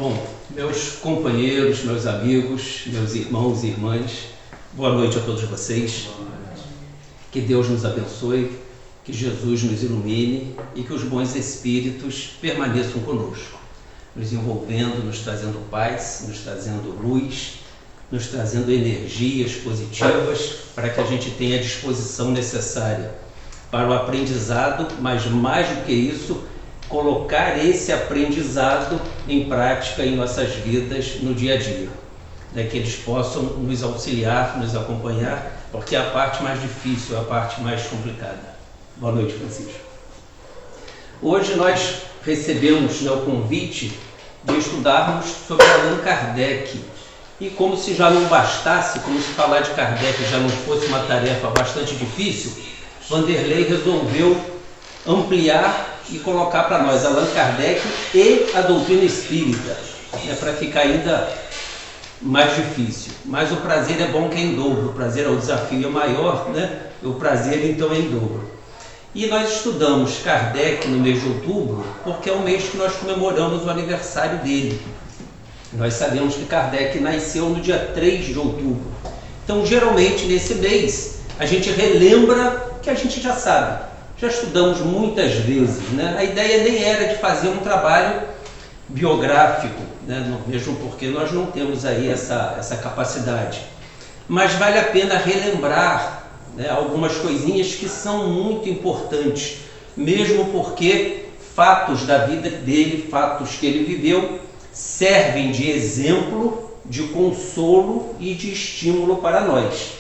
Bom, meus companheiros, meus amigos, meus irmãos e irmãs, boa noite a todos vocês. Que Deus nos abençoe, que Jesus nos ilumine e que os bons espíritos permaneçam conosco, nos envolvendo, nos trazendo paz, nos trazendo luz, nos trazendo energias positivas para que a gente tenha a disposição necessária para o aprendizado, mas mais do que isso, colocar esse aprendizado em prática em nossas vidas no dia a dia, que eles possam nos auxiliar, nos acompanhar, porque é a parte mais difícil, é a parte mais complicada. Boa noite, Francisco. Hoje nós recebemos o convite de estudarmos sobre Allan Kardec. E como se já não bastasse, como se falar de Kardec já não fosse uma tarefa bastante difícil, Vanderlei resolveu ampliar e colocar para nós Allan Kardec e a doutrina espírita, para ficar ainda mais difícil. Mas o prazer é bom que é em dobro, o prazer é o desafio é maior, o prazer então é em dobro. E nós estudamos Kardec no mês de outubro, porque é o mês que nós comemoramos o aniversário dele. Nós sabemos que Kardec nasceu no dia 3 de outubro. Então, geralmente, nesse mês, a gente relembra que a gente já sabe. Já estudamos muitas vezes, A ideia nem era de fazer um trabalho biográfico, mesmo porque nós não temos aí essa capacidade. Mas vale a pena relembrar algumas coisinhas que são muito importantes, mesmo porque fatos da vida dele, fatos que ele viveu, servem de exemplo, de consolo e de estímulo para nós.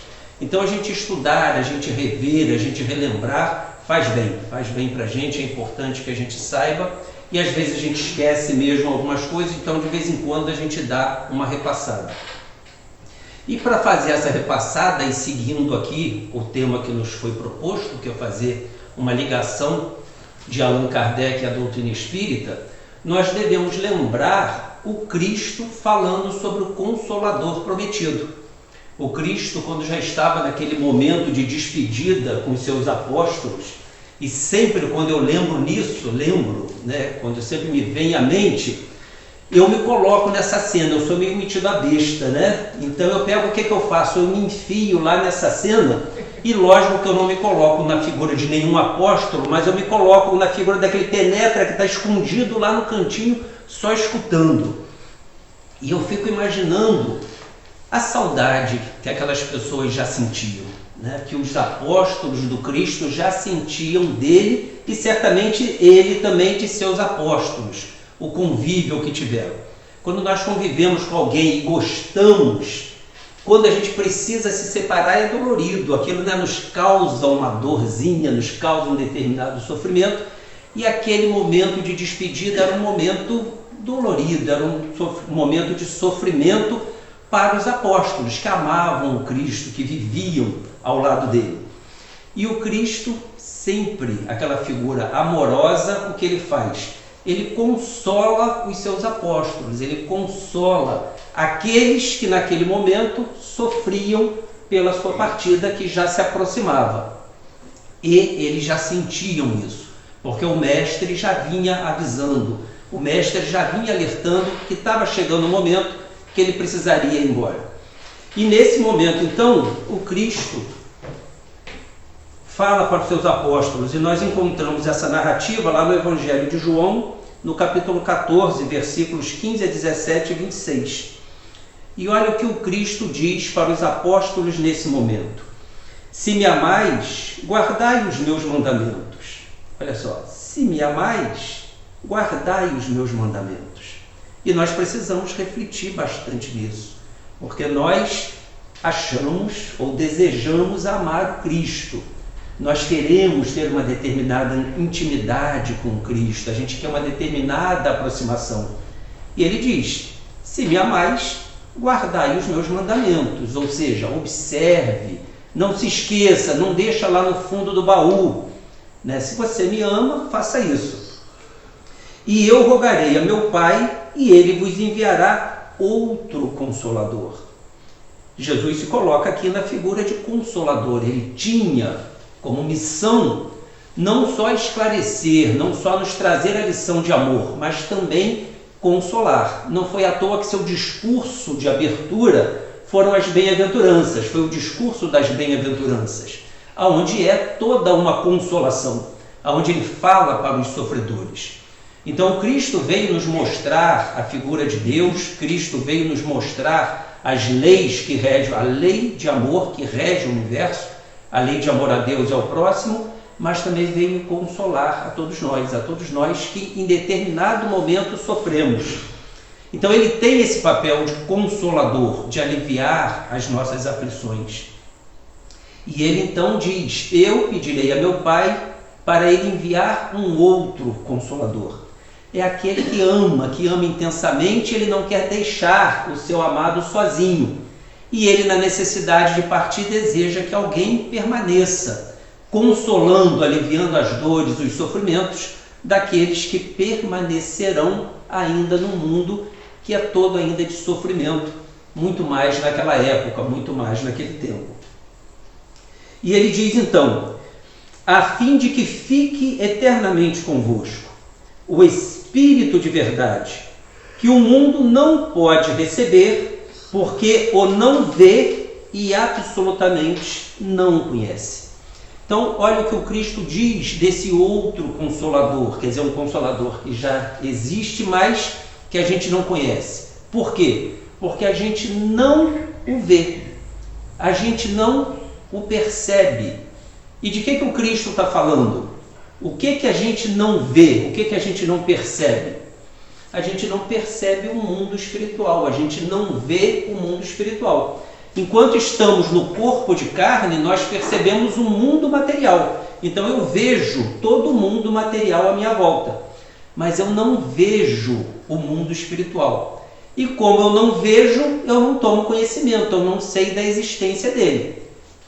Então a gente estudar, a gente rever, a gente relembrar, faz bem para a gente, é importante que a gente saiba, e às vezes a gente esquece mesmo algumas coisas, então de vez em quando a gente dá uma repassada. E para fazer essa repassada e seguindo aqui o tema que nos foi proposto, que é fazer uma ligação de Allan Kardec à doutrina espírita, nós devemos lembrar o Cristo falando sobre o Consolador prometido. O Cristo, quando já estava naquele momento de despedida com os seus apóstolos, e sempre quando eu lembro nisso, quando sempre me vem à mente, eu me coloco nessa cena, eu sou meio metido a besta, Então eu pego, o que eu faço? Eu me enfio lá nessa cena, e lógico que eu não me coloco na figura de nenhum apóstolo, mas eu me coloco na figura daquele penetra que está escondido lá no cantinho, só escutando. E eu fico imaginando a saudade que aquelas pessoas já sentiam, que os apóstolos do Cristo já sentiam dele e certamente ele também de seus apóstolos, o convívio que tiveram. Quando nós convivemos com alguém e gostamos, quando a gente precisa se separar é dolorido, aquilo nos causa uma dorzinha, nos causa um determinado sofrimento, e aquele momento de despedida era um momento dolorido, era um momento de sofrimento para os apóstolos que amavam o Cristo, que viviam ao lado dele. E o Cristo, sempre aquela figura amorosa, o que ele faz? Ele consola os seus apóstolos, ele consola aqueles que naquele momento sofriam pela sua partida, que já se aproximava. E eles já sentiam isso, porque o Mestre já vinha avisando, o Mestre já vinha alertando que estava chegando o momento que ele precisaria ir embora. E nesse momento, então, o Cristo fala para os seus apóstolos, e nós encontramos essa narrativa lá no Evangelho de João, no capítulo 14, versículos 15 a 17 e 26. E olha o que o Cristo diz para os apóstolos nesse momento. Se me amais, guardai os meus mandamentos. Olha só, se me amais, guardai os meus mandamentos. E nós precisamos refletir bastante nisso, porque nós achamos ou desejamos amar o Cristo. Nós queremos ter uma determinada intimidade com o Cristo, a gente quer uma determinada aproximação. E ele diz, se me amais, guardai os meus mandamentos, ou seja, observe, não se esqueça, não deixa lá no fundo do baú. Se você me ama, faça isso. E eu rogarei a meu Pai, e ele vos enviará outro Consolador. Jesus se coloca aqui na figura de Consolador. Ele tinha como missão não só esclarecer, não só nos trazer a lição de amor, mas também consolar. Não foi à toa que seu discurso de abertura foram as bem-aventuranças, foi o discurso das bem-aventuranças, aonde é toda uma consolação, aonde ele fala para os sofredores. Então Cristo veio nos mostrar a figura de Deus, Cristo veio nos mostrar as leis que regem, a lei de amor que rege o universo, a lei de amor a Deus e ao próximo, mas também veio consolar a todos nós que em determinado momento sofremos. Então ele tem esse papel de consolador, de aliviar as nossas aflições. E ele então diz: eu pedirei a meu Pai para ele enviar um outro consolador. É aquele que ama intensamente, ele não quer deixar o seu amado sozinho. E ele, na necessidade de partir, deseja que alguém permaneça, consolando, aliviando as dores, os sofrimentos daqueles que permanecerão ainda no mundo que é todo ainda de sofrimento, muito mais naquela época, muito mais naquele tempo. E ele diz então: a fim de que fique eternamente convosco o Espírito de verdade, que o mundo não pode receber, porque o não vê e absolutamente não o conhece. Então, olha o que o Cristo diz desse outro Consolador, quer dizer, um Consolador que já existe, mas que a gente não conhece. Por quê? Porque a gente não o vê, a gente não o percebe. E de que o Cristo está falando? O que a gente não vê? O que a gente não percebe? A gente não percebe o mundo espiritual, a gente não vê o mundo espiritual. Enquanto estamos no corpo de carne, nós percebemos o mundo material. Então eu vejo todo o mundo material à minha volta, mas eu não vejo o mundo espiritual. E como eu não vejo, eu não tomo conhecimento, eu não sei da existência dele.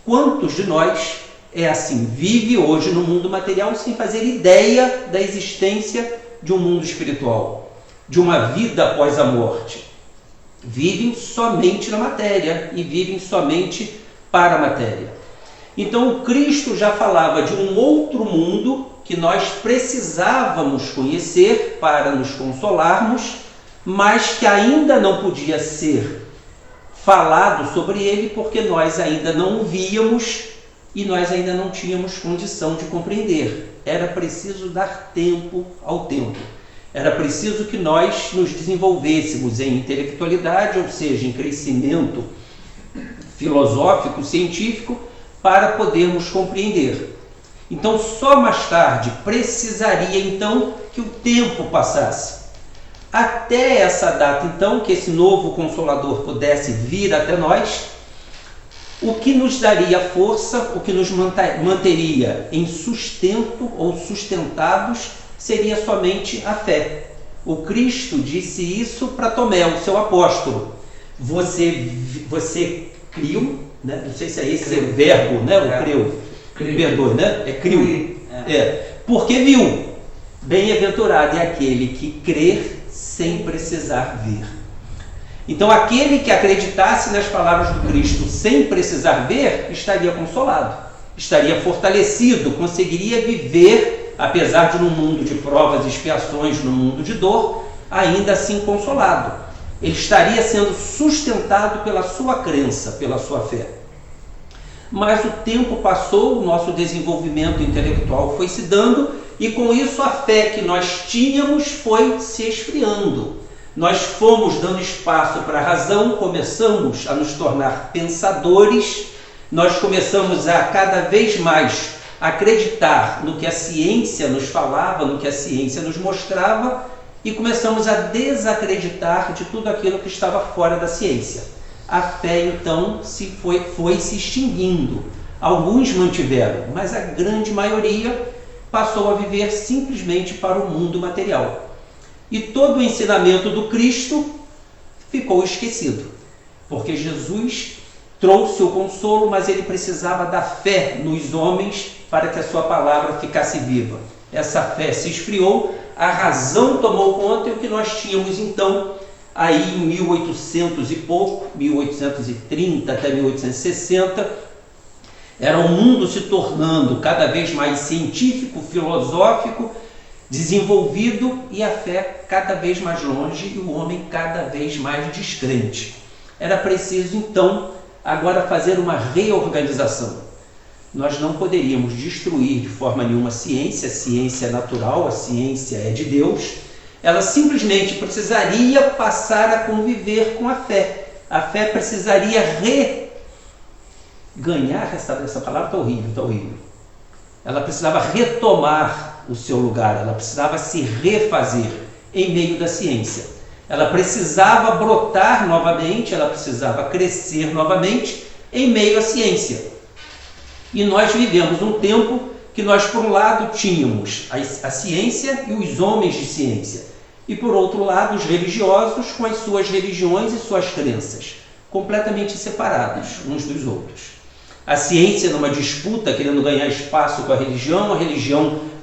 Quantos de nós é assim, vive hoje no mundo material sem fazer ideia da existência de um mundo espiritual, de uma vida após a morte? Vivem somente na matéria e vivem somente para a matéria. Então o Cristo já falava de um outro mundo que nós precisávamos conhecer para nos consolarmos, mas que ainda não podia ser falado sobre ele porque nós ainda não o víamos e nós ainda não tínhamos condição de compreender. Era preciso dar tempo ao tempo. Era preciso que nós nos desenvolvêssemos em intelectualidade, ou seja, em crescimento filosófico, científico, para podermos compreender. Então, só mais tarde precisaria então que o tempo passasse. Até essa data, então, que esse novo Consolador pudesse vir até nós, o que nos daria força, o que nos manteria em sustento ou sustentados, seria somente a fé. O Cristo disse isso para Tomé, o seu apóstolo. Você criu, né? Não sei se é esse o verbo, né? O creu. Perdoe, né? É criu. Porque viu. Bem-aventurado é aquele que crer sem precisar ver. Então, aquele que acreditasse nas palavras do Cristo sem precisar ver, estaria consolado, estaria fortalecido, conseguiria viver, apesar de num mundo de provas e expiações, num mundo de dor, ainda assim consolado. Ele estaria sendo sustentado pela sua crença, pela sua fé. Mas o tempo passou, o nosso desenvolvimento intelectual foi se dando, e com isso a fé que nós tínhamos foi se esfriando. Nós fomos dando espaço para a razão, começamos a nos tornar pensadores, nós começamos a cada vez mais acreditar no que a ciência nos falava, no que a ciência nos mostrava, e começamos a desacreditar de tudo aquilo que estava fora da ciência. A fé então foi se extinguindo. Alguns mantiveram, mas a grande maioria passou a viver simplesmente para o mundo material. E todo o ensinamento do Cristo ficou esquecido, porque Jesus trouxe o consolo, mas ele precisava da fé nos homens para que a sua palavra ficasse viva. Essa fé se esfriou, a razão tomou conta, e o que nós tínhamos então, aí em 1800 e pouco, 1830 até 1860, era o mundo se tornando cada vez mais científico, filosófico, desenvolvido e a fé cada vez mais longe e o homem cada vez mais descrente. Era preciso, então, agora fazer uma reorganização. Nós não poderíamos destruir de forma nenhuma a ciência é natural, a ciência é de Deus. Ela simplesmente precisaria passar a conviver com a fé. A fé precisaria reganhar, essa palavra está horrível. Ela precisava retomar o seu lugar, ela precisava se refazer em meio da ciência. Ela precisava brotar novamente, ela precisava crescer novamente em meio à ciência. E nós vivemos um tempo que nós, por um lado, tínhamos a ciência e os homens de ciência, e por outro lado, os religiosos com as suas religiões e suas crenças, completamente separados uns dos outros. A ciência numa disputa, querendo ganhar espaço com a religião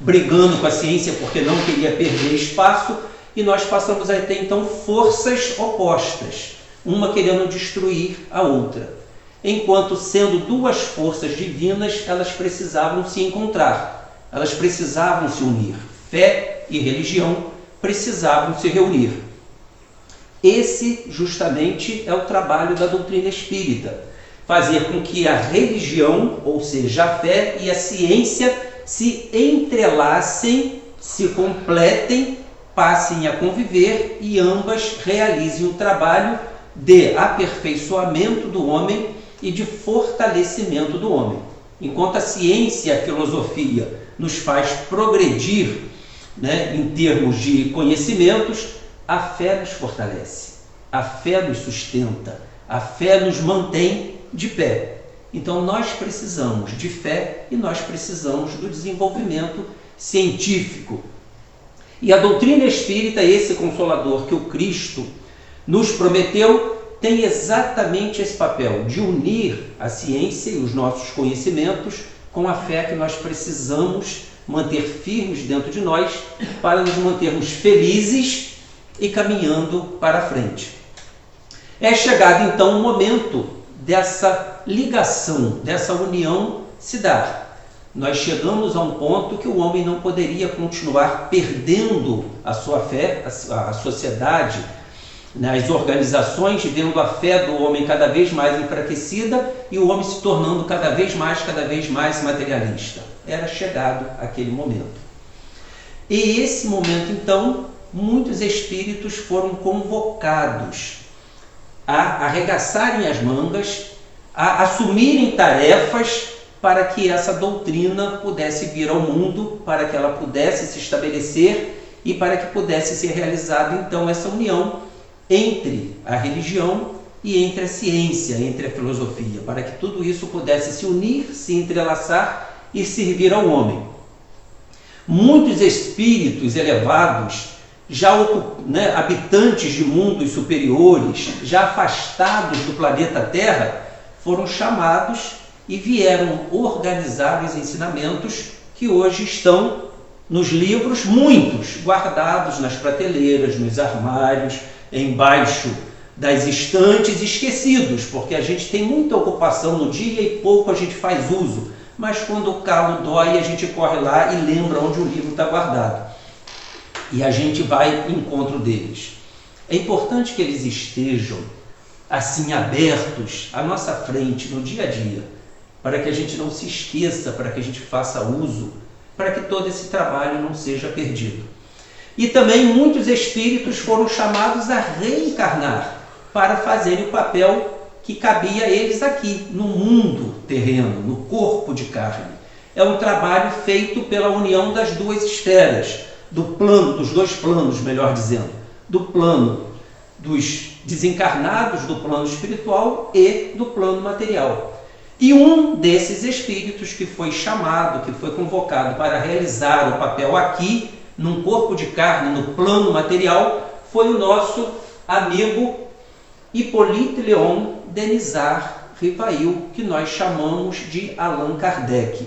brigando com a ciência porque não queria perder espaço, e nós passamos a ter então forças opostas, uma querendo destruir a outra. Enquanto sendo duas forças divinas, elas precisavam se encontrar, elas precisavam se unir. Fé e religião precisavam se reunir. Esse justamente é o trabalho da doutrina espírita. Fazer com que a religião, ou seja, a fé e a ciência se entrelacem, se completem, passem a conviver e ambas realizem o trabalho de aperfeiçoamento do homem e de fortalecimento do homem. Enquanto a ciência e a filosofia nos faz progredir, em termos de conhecimentos, a fé nos fortalece, a fé nos sustenta, a fé nos mantém de pé. Então nós precisamos de fé e nós precisamos do desenvolvimento científico. E a doutrina espírita, esse consolador que o Cristo nos prometeu, tem exatamente esse papel de unir a ciência e os nossos conhecimentos com a fé que nós precisamos manter firmes dentro de nós para nos mantermos felizes e caminhando para a frente. É chegado então o momento dessa ligação, dessa união se dar. Nós chegamos a um ponto que o homem não poderia continuar perdendo a sua fé, a sociedade, as organizações vendo a fé do homem cada vez mais enfraquecida e o homem se tornando cada vez mais materialista. Era chegado aquele momento. E esse momento, então, muitos espíritos foram convocados a arregaçarem as mangas, a assumirem tarefas para que essa doutrina pudesse vir ao mundo, para que ela pudesse se estabelecer e para que pudesse ser realizada, então, essa união entre a religião e entre a ciência, entre a filosofia, para que tudo isso pudesse se unir, se entrelaçar e servir ao homem. Muitos espíritos elevados, já habitantes de mundos superiores, já afastados do planeta Terra, foram chamados e vieram organizar os ensinamentos que hoje estão nos livros, muitos guardados nas prateleiras, nos armários, embaixo das estantes, esquecidos, porque a gente tem muita ocupação no dia e pouco a gente faz uso, mas quando o calo dói a gente corre lá e lembra onde o livro está guardado e a gente vai em encontro deles. É importante que eles estejam assim abertos à nossa frente no dia a dia, para que a gente não se esqueça, para que a gente faça uso, para que todo esse trabalho não seja perdido. E também muitos espíritos foram chamados a reencarnar para fazerem o papel que cabia a eles aqui, no mundo terreno, no corpo de carne. É um trabalho feito pela união das duas esferas, dos dois planos, melhor dizendo, do plano dos desencarnados, do plano espiritual e do plano material. E um desses espíritos que foi chamado, que foi convocado para realizar o papel aqui, num corpo de carne, no plano material, foi o nosso amigo Hippolyte Léon Denisard Rivail, que nós chamamos de Allan Kardec.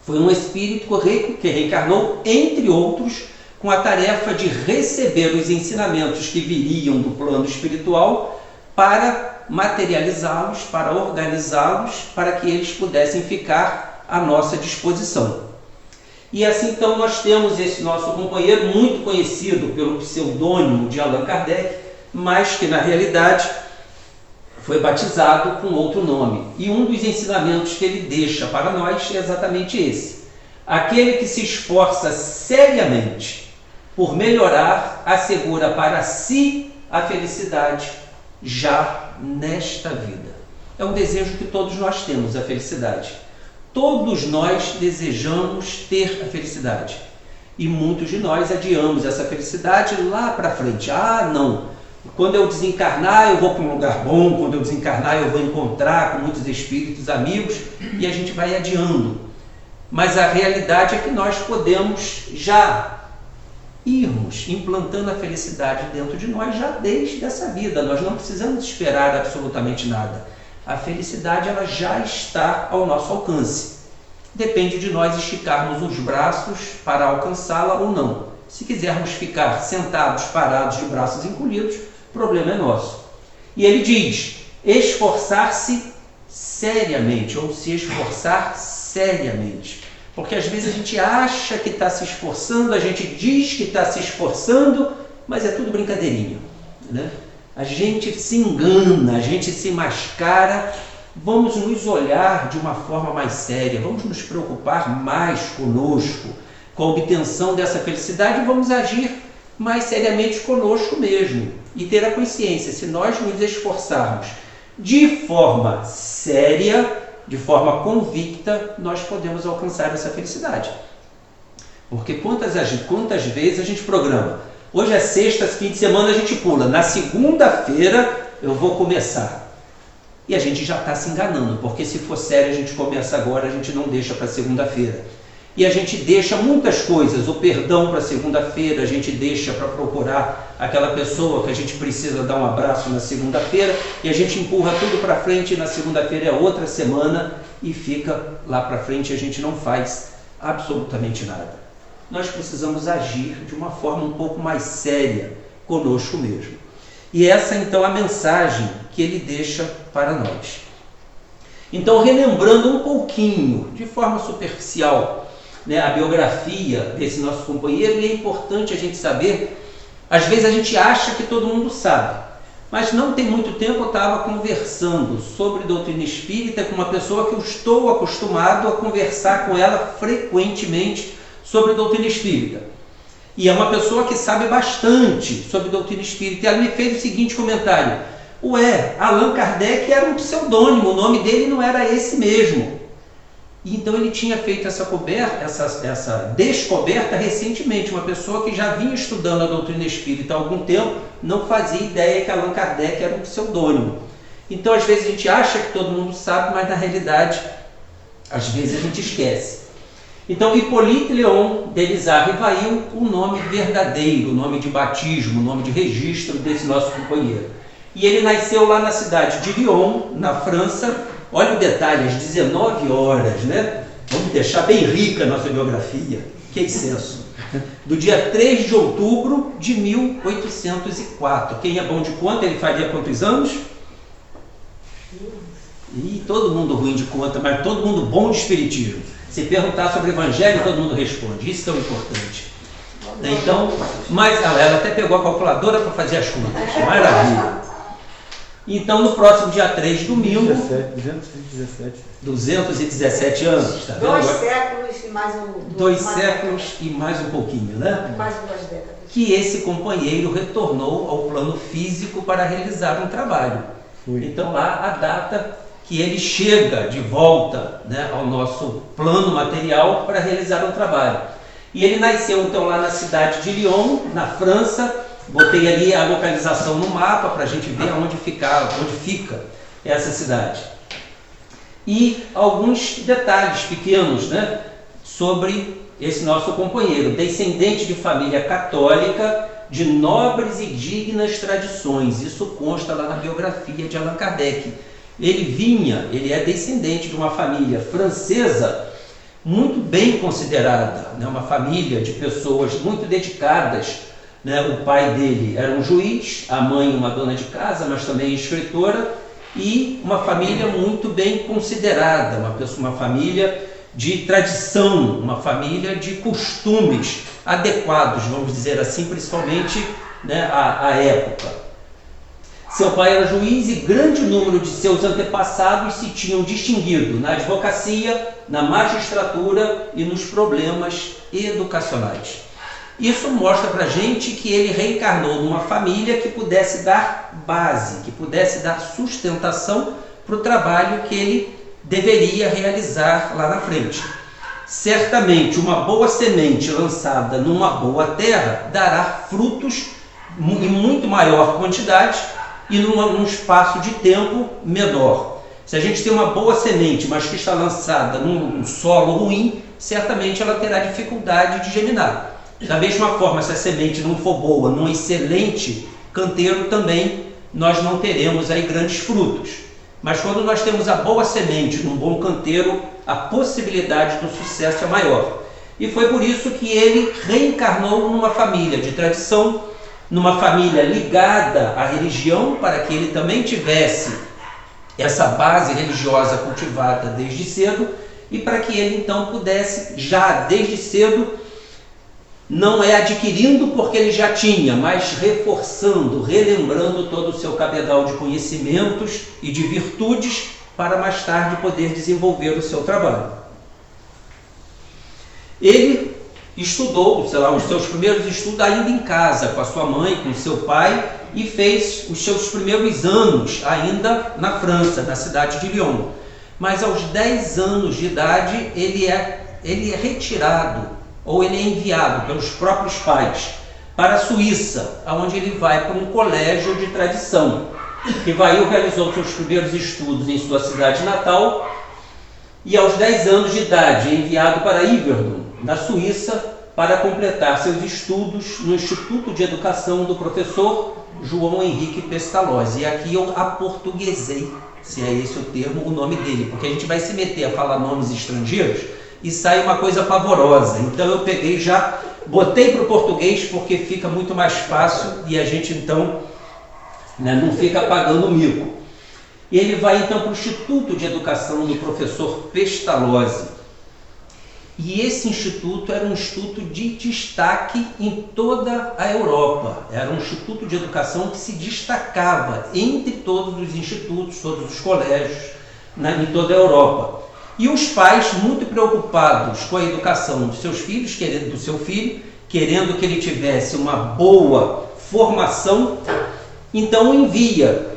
Foi um espírito que reencarnou, entre outros, com a tarefa de receber os ensinamentos que viriam do plano espiritual para materializá-los, para organizá-los, para que eles pudessem ficar à nossa disposição. E assim então nós temos esse nosso companheiro muito conhecido pelo pseudônimo de Allan Kardec, mas que na realidade foi batizado com outro nome. E um dos ensinamentos que ele deixa para nós é exatamente esse: aquele que se esforça seriamente por melhorar assegura para si a felicidade já nesta vida. É um desejo que todos nós temos, a felicidade. Todos nós desejamos ter a felicidade. E muitos de nós adiamos essa felicidade lá para frente. Ah, não, quando eu desencarnar eu vou para um lugar bom, quando eu desencarnar eu vou encontrar com muitos espíritos amigos, e a gente vai adiando. Mas a realidade é que nós podemos já irmos implantando a felicidade dentro de nós já desde essa vida. Nós não precisamos esperar absolutamente nada. A felicidade ela já está ao nosso alcance. Depende de nós esticarmos os braços para alcançá-la ou não. Se quisermos ficar sentados, parados, de braços encolhidos, o problema é nosso. E ele diz: esforçar-se seriamente, ou se esforçar seriamente. Porque às vezes a gente acha que está se esforçando, a gente diz que está se esforçando, mas é tudo brincadeirinha, né? A gente se engana, a gente se mascara. Vamos nos olhar de uma forma mais séria, vamos nos preocupar mais conosco, com a obtenção dessa felicidade, e vamos agir mais seriamente conosco mesmo. E ter a consciência, se nós nos esforçarmos de forma séria, de forma convicta, nós podemos alcançar essa felicidade. Porque quantas vezes a gente programa? Hoje é sexta, fim de semana a gente pula. Na segunda-feira eu vou começar. E a gente já está se enganando, porque se for sério a gente começa agora, a gente não deixa para segunda-feira. E a gente deixa muitas coisas, o perdão para segunda-feira, a gente deixa para procurar aquela pessoa que a gente precisa dar um abraço na segunda-feira, e a gente empurra tudo para frente, e na segunda-feira é outra semana, e fica lá para frente, a gente não faz absolutamente nada. Nós precisamos agir de uma forma um pouco mais séria conosco mesmo. E essa então é a mensagem que ele deixa para nós. Então, relembrando um pouquinho, de forma superficial, né, a biografia desse nosso companheiro, e é importante a gente saber, às vezes a gente acha que todo mundo sabe, mas não tem muito tempo eu estava conversando sobre doutrina espírita com uma pessoa que eu estou acostumado a conversar com ela frequentemente sobre doutrina espírita. E é uma pessoa que sabe bastante sobre doutrina espírita. E ela me fez o seguinte comentário: ué, Allan Kardec era um pseudônimo, o nome dele não era esse mesmo. E então ele tinha feito essa descoberta recentemente. Uma pessoa que já vinha estudando a doutrina espírita há algum tempo não fazia ideia que Allan Kardec era um pseudônimo. Então às vezes a gente acha que todo mundo sabe, mas na realidade às vezes a gente esquece. Então, Hippolyte Léon Delisle Rivail, o nome verdadeiro, o nome de batismo, o nome de registro desse nosso companheiro. E ele nasceu lá na cidade de Lyon, na França. Olha o detalhe, às 19 horas, né? Vamos deixar bem rica a nossa biografia. Que excesso! Do dia 3 de outubro de 1804. Quem é bom de conta, ele faria quantos anos? E todo mundo ruim de conta, mas todo mundo bom de espiritismo. Se perguntar sobre o Evangelho, todo mundo responde. Isso é o importante. Então, mas ela até pegou a calculadora para fazer as contas. Maravilha. Então, no próximo dia 3, domingo... 217 anos. Tá vendo? 2 séculos e mais um... 2 séculos e mais um pouquinho, né? Mais 2 décadas. Que esse companheiro retornou ao plano físico para realizar um trabalho. Então, lá a data que ele chega de volta, né, ao nosso plano material para realizar um trabalho. E ele nasceu então lá na cidade de Lyon, na França. Botei ali a localização no mapa para a gente ver onde fica essa cidade. E alguns detalhes pequenos, né, sobre esse nosso companheiro. Descendente de família católica, de nobres e dignas tradições. Isso consta lá na biografia de Allan Kardec. Ele é descendente de uma família francesa muito bem considerada, né? Uma família de pessoas muito dedicadas, né? O pai dele era um juiz, a mãe uma dona de casa, mas também escritora, e uma família muito bem considerada, uma família de tradição, uma família de costumes adequados, vamos dizer assim, principalmente, né, à época. Seu pai era juiz e grande número de seus antepassados se tinham distinguido na advocacia, na magistratura e nos problemas educacionais. Isso mostra para a gente que ele reencarnou numa família que pudesse dar base, que pudesse dar sustentação para o trabalho que ele deveria realizar lá na frente. Certamente, uma boa semente lançada numa boa terra dará frutos em muito maior quantidade e num espaço de tempo menor. Se a gente tem uma boa semente, mas que está lançada num solo ruim, certamente ela terá dificuldade de germinar. Da mesma forma, se a semente não for boa, num excelente canteiro também, nós não teremos aí grandes frutos. Mas quando nós temos a boa semente num bom canteiro, a possibilidade do sucesso é maior. E foi por isso que ele reencarnou numa família de tradição, numa família ligada à religião, para que ele também tivesse essa base religiosa cultivada desde cedo e para que ele então pudesse, já desde cedo, não é adquirindo porque ele já tinha, mas reforçando, relembrando todo o seu cabedal de conhecimentos e de virtudes para mais tarde poder desenvolver o seu trabalho. Ele estudou, os seus primeiros estudos ainda em casa, com a sua mãe, com o seu pai, e fez os seus primeiros anos ainda na França, na cidade de Lyon. Mas aos 10 anos de idade ele é retirado, ou ele é enviado pelos próprios pais para a Suíça, onde ele vai para um colégio de tradição. Rivail realizou seus primeiros estudos em sua cidade natal e aos 10 anos de idade é enviado para Yverdon, na Suíça, para completar seus estudos no Instituto de Educação do professor João Henrique Pestalozzi. E aqui eu aportuguesei, se é esse o termo, o nome dele, porque a gente vai se meter a falar nomes estrangeiros e sai uma coisa pavorosa. Então eu peguei já, botei para o português porque fica muito mais fácil e a gente então, né, não fica pagando mico. E ele vai então para o Instituto de Educação do professor Pestalozzi. E esse instituto era um instituto de destaque em toda a Europa. Era um instituto de educação que se destacava entre todos os institutos, todos os colégios, né, em toda a Europa. E os pais, muito preocupados com a educação dos seus filhos, do seu filho, querendo que ele tivesse uma boa formação, então envia,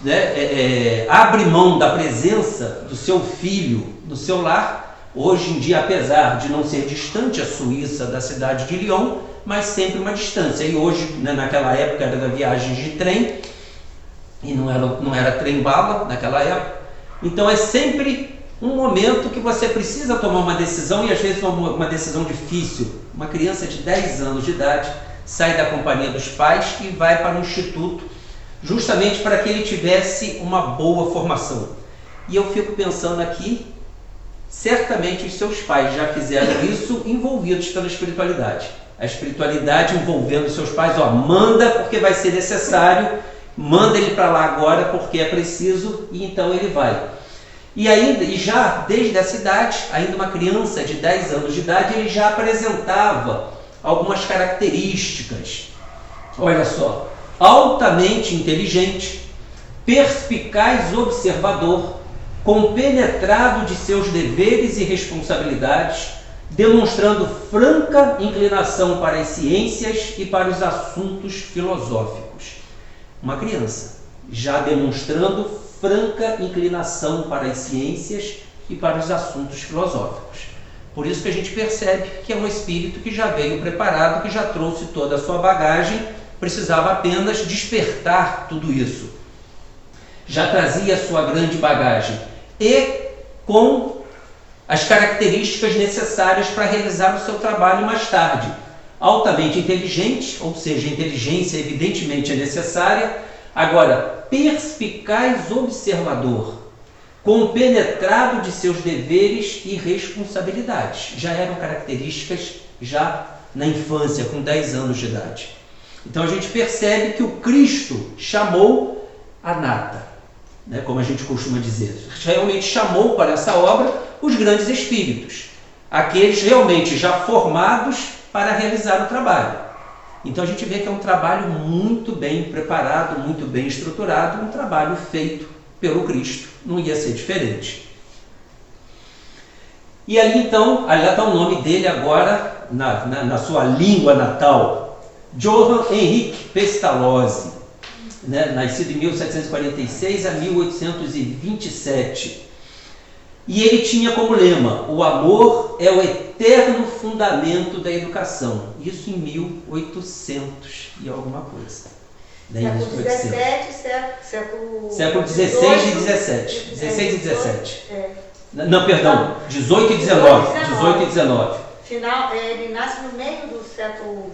né, abre mão da presença do seu filho no seu lar. Hoje em dia, apesar de não ser distante a Suíça da cidade de Lyon, mas sempre uma distância. E hoje, né, naquela época, era da viagem de trem, e não era trem-bala naquela época. Então é sempre um momento que você precisa tomar uma decisão, e às vezes uma decisão difícil. Uma criança de 10 anos de idade sai da companhia dos pais e vai para um instituto, justamente para que ele tivesse uma boa formação. E eu fico pensando aqui, certamente os seus pais já fizeram isso envolvidos pela espiritualidade. A espiritualidade envolvendo seus pais, manda porque vai ser necessário, manda ele para lá agora porque é preciso, e então ele vai. E já desde essa idade, ainda uma criança de 10 anos de idade, ele já apresentava algumas características. Olha só, altamente inteligente, perspicaz observador, compenetrado de seus deveres e responsabilidades, demonstrando franca inclinação para as ciências e para os assuntos filosóficos. Uma criança já demonstrando franca inclinação para as ciências e para os assuntos filosóficos. Por isso que a gente percebe que é um espírito que já veio preparado, que já trouxe toda a sua bagagem, precisava apenas despertar tudo isso. Já trazia a sua grande bagagem e com as características necessárias para realizar o seu trabalho mais tarde. Altamente inteligente, ou seja, a inteligência evidentemente é necessária. Agora, perspicaz observador, compenetrado de seus deveres e responsabilidades. Já eram características já na infância, com 10 anos de idade. Então a gente percebe que o Cristo chamou a nata, né, como a gente costuma dizer. Realmente chamou para essa obra, os grandes espíritos, aqueles realmente já formados para realizar o trabalho. Então a gente vê que é um trabalho muito bem preparado, muito bem estruturado, um trabalho feito pelo Cristo, não ia ser diferente. E ali então, ali está o nome dele agora, na sua língua natal, Johann Henrique Pestalozzi, né? Nascido em 1746 a 1827. E ele tinha como lema: o amor é o eterno fundamento da educação. Isso em 1800 e alguma coisa. Século XVI e XVII. 16 e 17. Não, perdão, 18 e 19. 18 e 19. Final, ele nasce no meio do século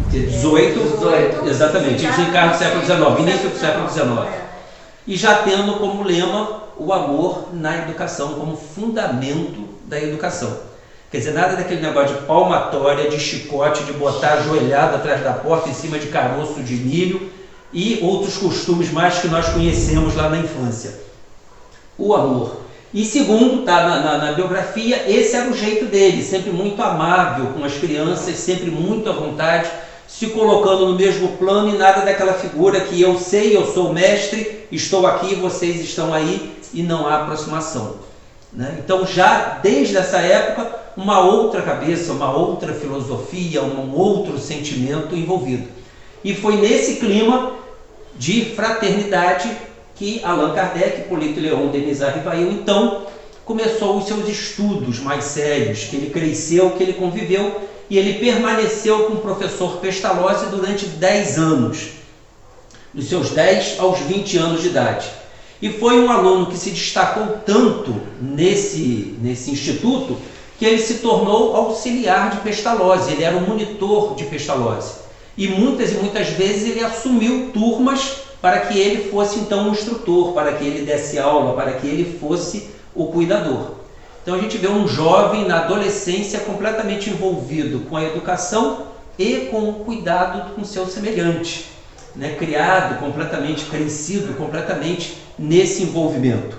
18, exatamente. Ele desencarna no século XIX, início do século XIX. E já tendo como lema o amor na educação, como fundamento da educação. Quer dizer, nada daquele negócio de palmatória, de chicote, de botar ajoelhado atrás da porta em cima de caroço de milho e outros costumes mais que nós conhecemos lá na infância. O amor. E segundo, tá na biografia, esse era o jeito dele, sempre muito amável com as crianças, sempre muito à vontade, se colocando no mesmo plano e nada daquela figura que eu sei, eu sou o mestre, estou aqui, vocês estão aí, e não há aproximação, né? Então já desde essa época uma outra cabeça, uma outra filosofia, um outro sentimento envolvido. E foi nesse clima de fraternidade que Allan Kardec, Hipólito Léon Denis Rivail, então começou os seus estudos mais sérios, que ele cresceu, que ele conviveu, e ele permaneceu com o professor Pestalozzi durante 10 anos, dos seus 10 aos 20 anos de idade. E foi um aluno que se destacou tanto nesse instituto que ele se tornou auxiliar de Pestalozzi, ele era o monitor de Pestalozzi. E muitas vezes ele assumiu turmas para que ele fosse então um instrutor, para que ele desse aula, para que ele fosse o cuidador. Então a gente vê um jovem na adolescência completamente envolvido com a educação e com o cuidado com seu semelhante, né? Criado completamente, crescido completamente nesse envolvimento.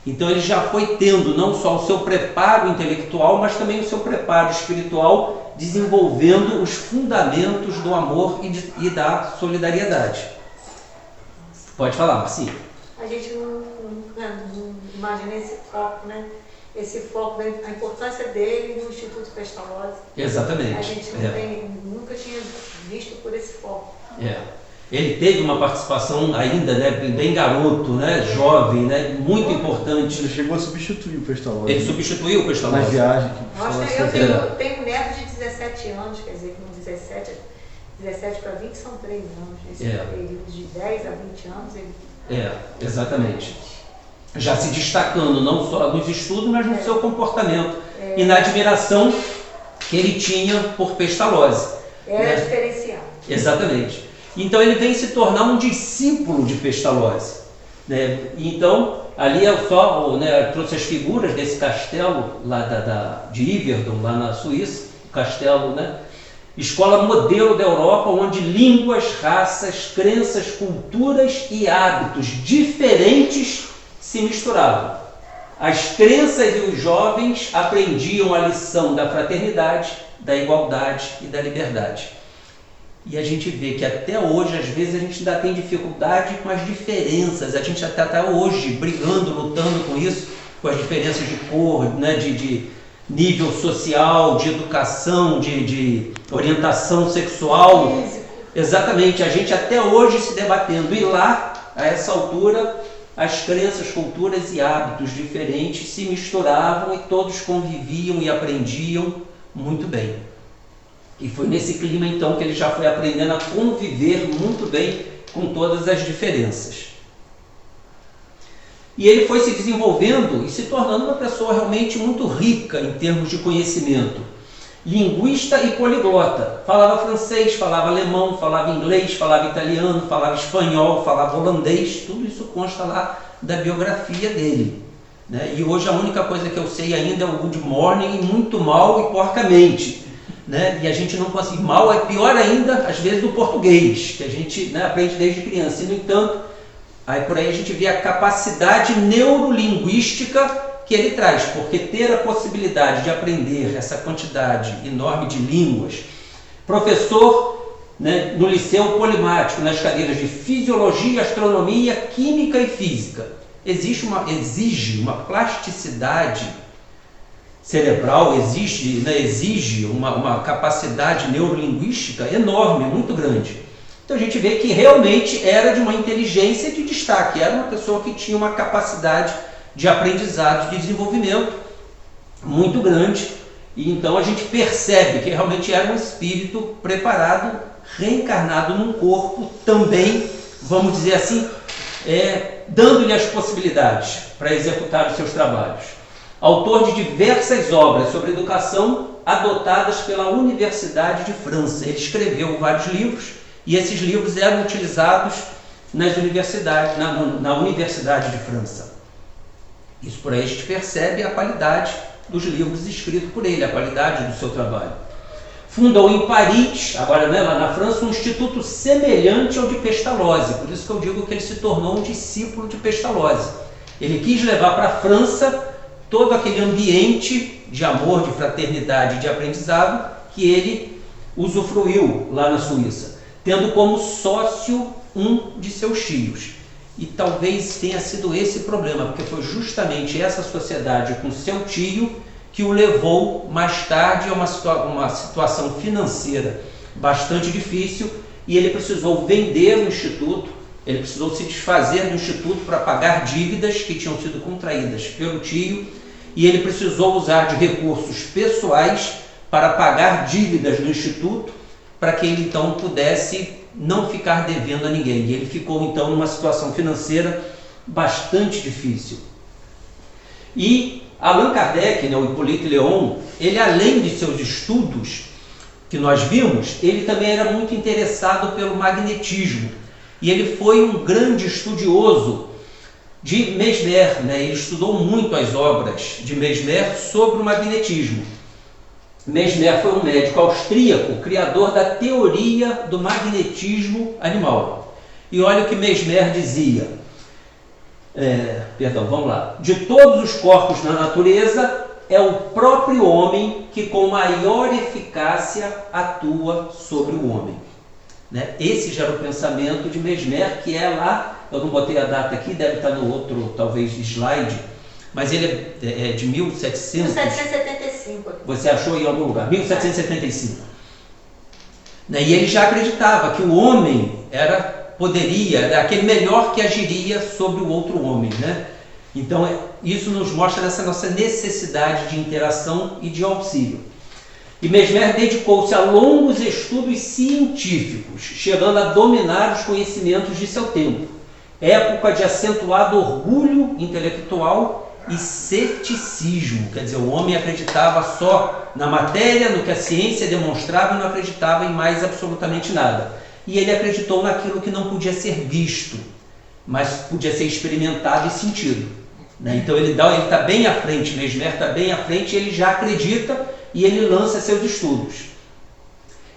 Então ele já foi tendo não só o seu preparo intelectual, mas também o seu preparo espiritual, desenvolvendo os fundamentos do amor e da solidariedade. Pode falar, Marcinha. A gente não imagina esse foco, né? Esse foco, a importância dele no Instituto Pestalozzi. Exatamente. A gente nunca tinha visto por esse foco. Ele teve uma participação ainda, né, bem garoto, né, jovem, né, muito importante. Ele chegou a substituir o Pestalozzi. Ele substituiu o Pestalozzi. Na viagem. Eu tenho um neto de 17 anos, quer dizer, com 17 para 20 são 3 anos. Esse período de 10 a 20 anos. Exatamente. Já se destacando não só nos estudos, mas no seu comportamento e na admiração que ele tinha por Pestalozzi. Era diferenciado. Exatamente. Então ele vem se tornar um discípulo de Pestalozzi, né? Então ali eu trouxe as figuras desse castelo lá de Yverdon, lá na Suíça, o castelo, né? Escola modelo da Europa, onde línguas, raças, crenças, culturas e hábitos diferentes se misturavam. As crianças e os jovens aprendiam a lição da fraternidade, da igualdade e da liberdade. E a gente vê que até hoje, às vezes, a gente ainda tem dificuldade com as diferenças. A gente até está hoje brigando, lutando com isso, com as diferenças de cor, né, de nível social, de educação, de orientação sexual. Exatamente, a gente até hoje se debatendo. E lá, a essa altura, as crenças, culturas e hábitos diferentes se misturavam e todos conviviam e aprendiam muito bem. E foi nesse clima então que ele já foi aprendendo a conviver muito bem com todas as diferenças. E ele foi se desenvolvendo e se tornando uma pessoa realmente muito rica em termos de conhecimento. Linguista e poliglota. Falava francês, falava alemão, falava inglês, falava italiano, falava espanhol, falava holandês. Tudo isso consta lá da biografia dele, né? E hoje a única coisa que eu sei ainda é o good morning, muito mal e porcamente, né? E a gente não consegue. Mal é pior ainda, às vezes, do português, que a gente, né, aprende desde criança. E, no entanto, aí por aí a gente vê a capacidade neurolinguística que ele traz, porque ter a possibilidade de aprender essa quantidade enorme de línguas, professor, né, no liceu polimático, nas cadeiras de fisiologia, astronomia, química e física, exige uma plasticidade cerebral, exige uma capacidade neurolinguística enorme, muito grande. Então a gente vê que realmente era de uma inteligência de destaque, era uma pessoa que tinha uma capacidade de aprendizado, de desenvolvimento muito grande, e então a gente percebe que realmente era um espírito preparado, reencarnado num corpo também, vamos dizer assim, dando-lhe as possibilidades para executar os seus trabalhos. Autor de diversas obras sobre educação adotadas pela Universidade de França. Ele escreveu vários livros e esses livros eram utilizados nas universidades, na Universidade de França. Isso por aí a gente percebe a qualidade dos livros escritos por ele, a qualidade do seu trabalho. Fundou em Paris, agora lá na França, um instituto semelhante ao de Pestalozzi, por isso que eu digo que ele se tornou um discípulo de Pestalozzi. Ele quis levar para a França todo aquele ambiente de amor, de fraternidade, de aprendizado que ele usufruiu lá na Suíça, tendo como sócio um de seus tios. E talvez tenha sido esse o problema, porque foi justamente essa sociedade com seu tio que o levou mais tarde a uma situação financeira bastante difícil, e ele precisou vender o instituto, ele precisou se desfazer do instituto para pagar dívidas que tinham sido contraídas pelo tio, e ele precisou usar de recursos pessoais para pagar dívidas do instituto, para que ele então pudesse não ficar devendo a ninguém. E ele ficou então numa situação financeira bastante difícil. E Allan Kardec, o Hippolyte Léon, ele, além de seus estudos que nós vimos, ele também era muito interessado pelo magnetismo. E ele foi um grande estudioso de Mesmer, ele estudou muito as obras de Mesmer sobre o magnetismo. Mesmer foi um médico austríaco, criador da teoria do magnetismo animal. E olha o que Mesmer dizia. De todos os corpos na natureza, é o próprio homem que com maior eficácia atua sobre o homem. Esse já era o pensamento de Mesmer, que é lá, eu não botei a data aqui, deve estar no outro, talvez, slide, mas ele é de 1775. Você achou em algum lugar? 1775. E ele já acreditava que o homem era aquele melhor que agiria sobre o outro homem. Então, isso nos mostra essa nossa necessidade de interação e de auxílio. E Mesmer dedicou-se a longos estudos científicos, chegando a dominar os conhecimentos de seu tempo. Época de acentuado orgulho intelectual e ceticismo. Quer dizer, o homem acreditava só na matéria, no que a ciência demonstrava, e não acreditava em mais absolutamente nada. E ele acreditou naquilo que não podia ser visto, mas podia ser experimentado e sentido. Então ele está bem à frente, Mesmer está bem à frente, ele já acredita e ele lança seus estudos.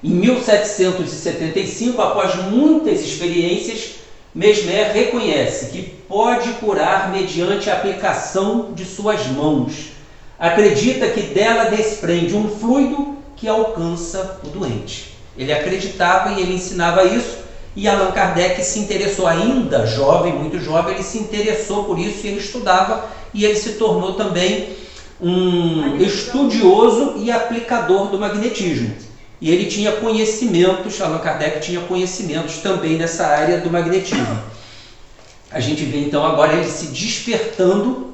Em 1775, após muitas experiências, Mesmer reconhece que pode curar mediante a aplicação de suas mãos. Acredita que dela desprende um fluido que alcança o doente. Ele acreditava e ele ensinava isso, e Allan Kardec se interessou ainda jovem, muito jovem, ele se interessou por isso e ele estudava, e ele se tornou também um estudioso e aplicador do magnetismo. E ele tinha conhecimentos, Allan Kardec tinha conhecimentos também nessa área do magnetismo. A gente vê então agora ele se despertando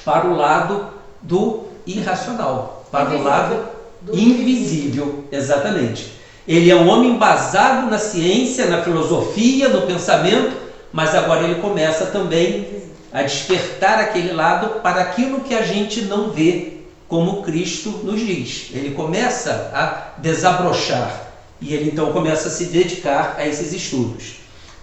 para o lado do irracional, para o lado invisível, exatamente. Ele é um homem embasado na ciência, na filosofia, no pensamento, mas agora ele começa também a despertar aquele lado para aquilo que a gente não vê, como Cristo nos diz. Ele começa a desabrochar e ele então começa a se dedicar a esses estudos.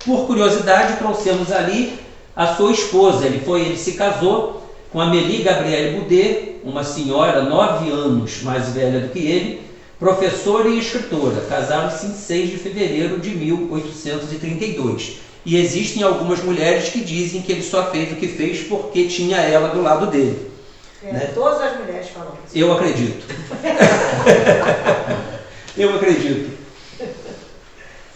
Por curiosidade, trouxemos ali a sua esposa. Ele se casou com Amélie Gabrielle Boudet, uma senhora 9 anos mais velha do que ele, professora e escritora. Casaram-se em 6 de fevereiro de 1832. E existem algumas mulheres que dizem que ele só fez o que fez porque tinha ela do lado dele. Né? Todas as mulheres falam isso. Eu acredito. Eu acredito.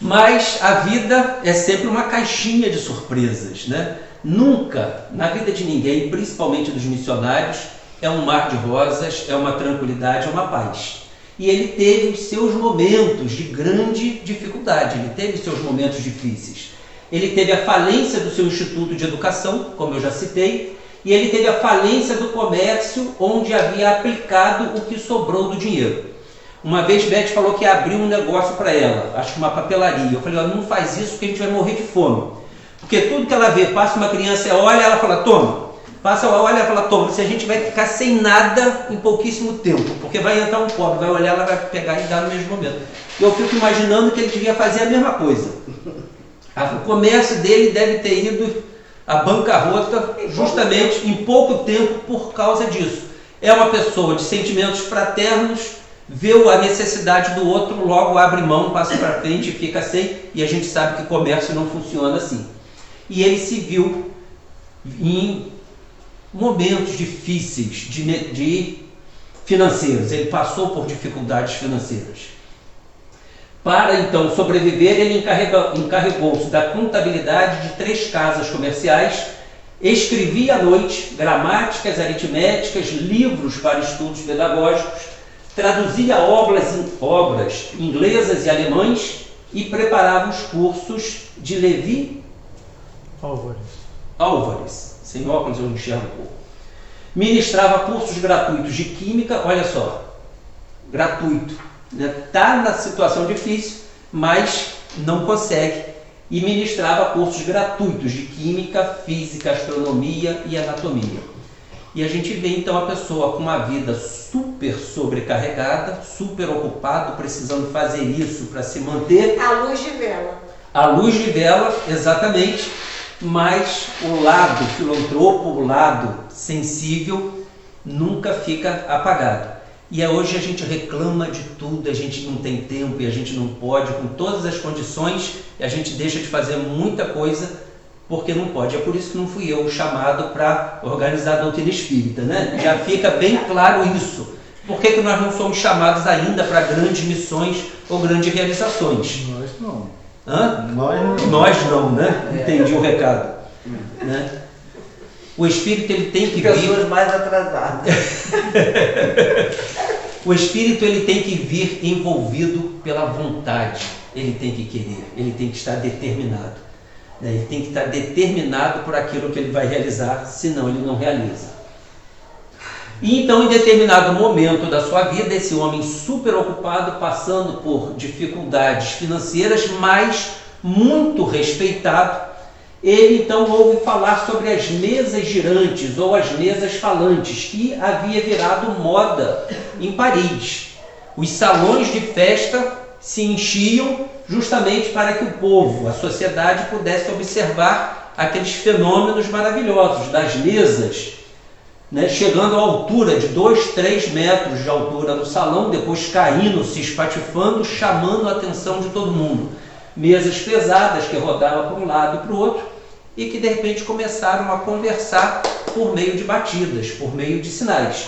Mas a vida é sempre uma caixinha de surpresas, né? Nunca, na vida de ninguém, principalmente dos missionários, é um mar de rosas, é uma tranquilidade, é uma paz. E ele teve os seus momentos de grande dificuldade, ele teve os seus momentos difíceis. Ele teve a falência do seu Instituto de Educação, como eu já citei, e ele teve a falência do comércio, onde havia aplicado o que sobrou do dinheiro. Uma vez Beth falou que abriu um negócio para ela, acho que uma papelaria. Eu falei, não faz isso porque a gente vai morrer de fome. Porque tudo que ela vê, passa uma criança, olha, ela fala, toma. Passa, olha, ela fala, toma. Se a gente vai ficar sem nada em pouquíssimo tempo, porque vai entrar um pobre, vai olhar, ela vai pegar e dar no mesmo momento. Eu fico imaginando que ele devia fazer a mesma coisa. O comércio dele deve ter ido à bancarrota justamente em pouco tempo por causa disso. É uma pessoa de sentimentos fraternos, vê a necessidade do outro, logo abre mão, passa para frente e fica sem, e a gente sabe que o comércio não funciona assim. E ele se viu em momentos difíceis de financeiros, ele passou por dificuldades financeiras. Para então sobreviver, ele encarregou-se da contabilidade de 3 casas comerciais, escrevia à noite gramáticas, aritméticas, livros para estudos pedagógicos, traduzia obras inglesas e alemães e preparava os cursos de Levi Álvares. Sem óculos eu enxergo um pouco. Ministrava cursos gratuitos de química, olha só, gratuito. Está na situação difícil, mas não consegue. E ministrava cursos gratuitos de química, física, astronomia e anatomia. E a gente vê então a pessoa com uma vida super sobrecarregada, super ocupado, precisando fazer isso para se manter. À luz de vela. À luz de vela, exatamente. Mas o lado filantropo, o lado sensível, nunca fica apagado. E hoje a gente reclama de tudo, a gente não tem tempo e a gente não pode, com todas as condições, e a gente deixa de fazer muita coisa porque não pode. É por isso que não fui eu chamado para organizar a doutrina espírita, né? Já fica bem claro isso. Por que nós não somos chamados ainda para grandes missões ou grandes realizações? Nós não. Hã? Nós não, né? Entendi o recado. Né? O espírito ele tem que vir... Pessoas mais atrasadas. O espírito ele tem que vir envolvido pela vontade. Ele tem que querer, ele tem que estar determinado. Ele tem que estar determinado por aquilo que ele vai realizar, senão ele não realiza. E então, em determinado momento da sua vida, esse homem super ocupado, passando por dificuldades financeiras, mas muito respeitado, ele então ouve falar sobre as mesas girantes ou as mesas falantes, que havia virado moda em Paris. Os salões de festa se enchiam justamente para que o povo, a sociedade, pudesse observar aqueles fenômenos maravilhosos das mesas, né, chegando à altura de 2, 3 metros de altura no salão, depois caindo, se espatifando, chamando a atenção de todo mundo. Mesas pesadas que rodavam para um lado e para o outro e que de repente começaram a conversar por meio de batidas, por meio de sinais.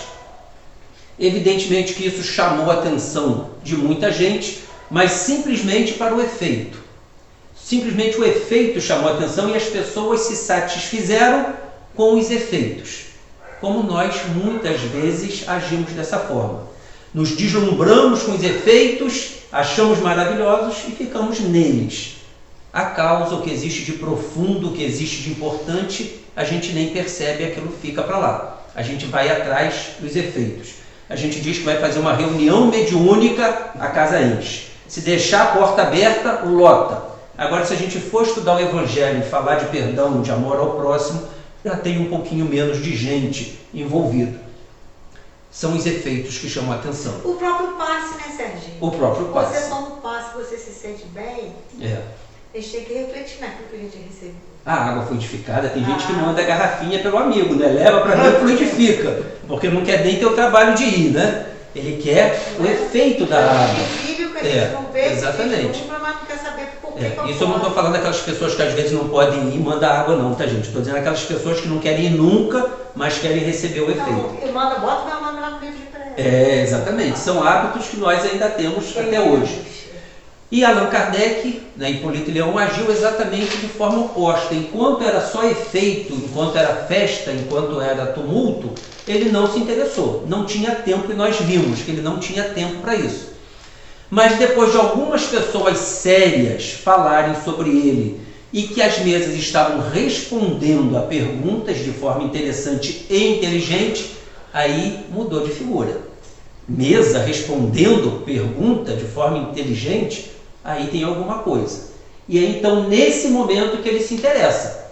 Evidentemente que isso chamou a atenção de muita gente, mas simplesmente para o efeito. Simplesmente o efeito chamou a atenção e as pessoas se satisfizeram com os efeitos. Como nós muitas vezes agimos dessa forma. Nos deslumbramos com os efeitos, achamos maravilhosos e ficamos neles. A causa, o que existe de profundo, o que existe de importante, a gente nem percebe, aquilo fica para lá. A gente vai atrás dos efeitos. A gente diz que vai fazer uma reunião mediúnica, a casa enche. Se deixar a porta aberta, lota. Agora, se a gente for estudar o Evangelho e falar de perdão, de amor ao próximo, já tem um pouquinho menos de gente envolvida. São os efeitos que chamam a atenção. O próprio passe, né, Serginho? O próprio passe. Você toma um passe, você se sente bem, a gente tem que refletir naquilo que a gente recebeu. A água fluidificada, tem gente que manda a garrafinha pelo amigo, né? Leva para mim e fluidifica, porque não quer nem ter o trabalho de ir, né? Ele quer o efeito da água. É visível que a gente não vê, exatamente. mas não quer saber por Isso eu não estou falando daquelas pessoas que às vezes não podem ir e mandam água não, tá, gente? Estou dizendo aquelas pessoas que não querem ir nunca, mas querem receber o efeito. Não, bota meu nome lá no livro de prece. Exatamente. São hábitos que nós ainda temos até hoje. E Allan Kardec, né, Hipólito Leão, agiu exatamente de forma oposta. Enquanto era só efeito, enquanto era festa, enquanto era tumulto, ele não se interessou. Não tinha tempo, e nós vimos que ele não tinha tempo para isso. Mas depois de algumas pessoas sérias falarem sobre ele e que as mesas estavam respondendo a perguntas de forma interessante e inteligente, aí mudou de figura. Mesa respondendo pergunta de forma inteligente, aí tem alguma coisa. E é então nesse momento que ele se interessa,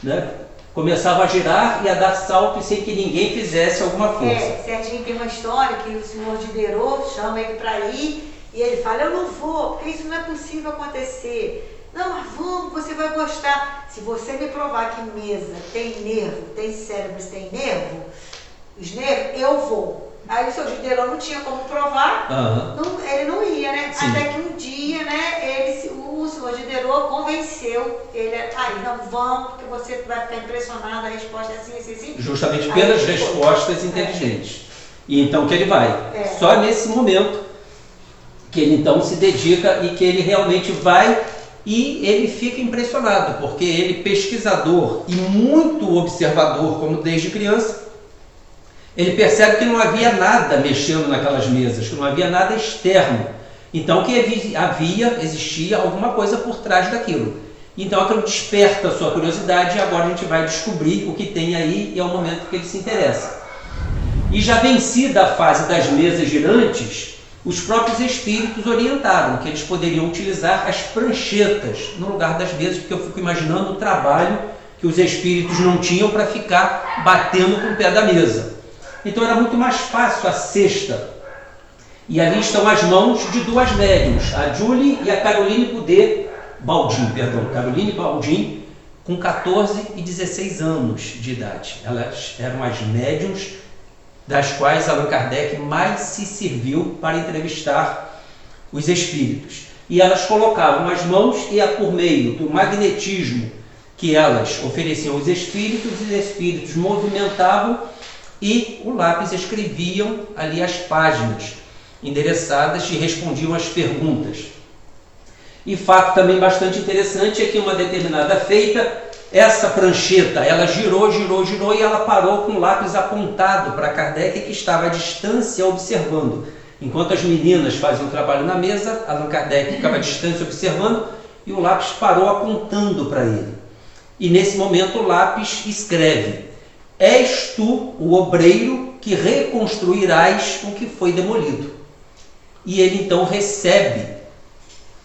né? Começava a girar e a dar salto sem que ninguém fizesse alguma força. Certinho, tem uma história que o senhor de Derot chama ele para ir e ele fala, eu não vou, porque isso não é possível acontecer. Não, mas vamos, você vai gostar. Se você me provar que mesa tem nervo, tem cérebro, tem nervo, os nervos, eu vou. Aí o seu Diderot não tinha como provar, ele não ia, né? Sim. Até que um dia, né, o senhor Diderot convenceu ele, não, vamos, porque você vai ficar impressionado, a resposta é assim, assim, assim. Justamente pelas respostas inteligentes. E então que ele vai. Só nesse momento que ele então se dedica e que ele realmente vai e ele fica impressionado, porque ele, pesquisador e muito observador, como desde criança, ele percebe que não havia nada mexendo naquelas mesas, que não havia nada externo. Então que existia alguma coisa por trás daquilo. Então aquilo desperta a sua curiosidade e agora a gente vai descobrir o que tem aí e é o momento que ele se interessa. E já vencida a fase das mesas girantes, os próprios espíritos orientaram que eles poderiam utilizar as pranchetas no lugar das mesas, porque eu fico imaginando o trabalho que os espíritos não tinham para ficar batendo com o pé da mesa. Então era muito mais fácil a cesta. E ali estão as mãos de duas médiuns, a Julie e a Caroline Baldin, com 14 e 16 anos de idade. Elas eram as médiuns das quais Allan Kardec mais se serviu para entrevistar os espíritos. E elas colocavam as mãos e, por meio do magnetismo que elas ofereciam aos espíritos, os espíritos movimentavam e o lápis escreviam ali as páginas endereçadas e respondiam às perguntas. E fato também bastante interessante é que uma determinada feita, essa prancheta, ela girou e ela parou com o lápis apontado para Kardec, que estava à distância observando. Enquanto as meninas faziam o trabalho na mesa, Allan Kardec ficava à distância observando e o lápis parou apontando para ele. E nesse momento o lápis escreve: és tu o obreiro que reconstruirás o que foi demolido. E ele então recebe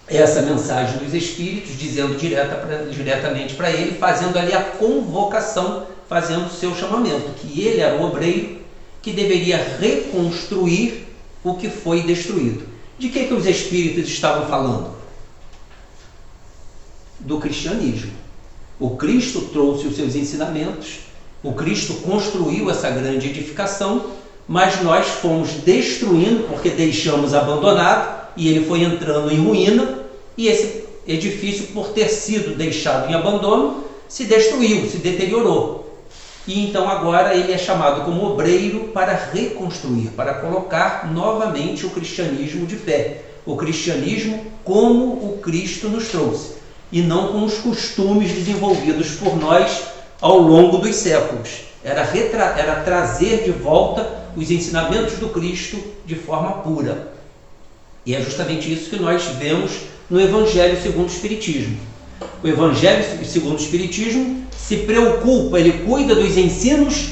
essa mensagem dos espíritos, dizendo diretamente para ele, fazendo ali a convocação, fazendo o seu chamamento, que ele era o obreiro que deveria reconstruir o que foi destruído. De que os espíritos estavam falando? Do cristianismo. O Cristo trouxe os seus ensinamentos, o Cristo construiu essa grande edificação, mas nós fomos destruindo porque deixamos abandonado e ele foi entrando em ruína e esse edifício, por ter sido deixado em abandono, se destruiu, se deteriorou. E então agora ele é chamado como obreiro para reconstruir, para colocar novamente o cristianismo de pé. O cristianismo como o Cristo nos trouxe, e não com os costumes desenvolvidos por nós ao longo dos séculos. Era trazer de volta os ensinamentos do Cristo de forma pura. E é justamente isso que nós vemos no Evangelho segundo o Espiritismo. O Evangelho segundo o Espiritismo se preocupa, ele cuida dos ensinos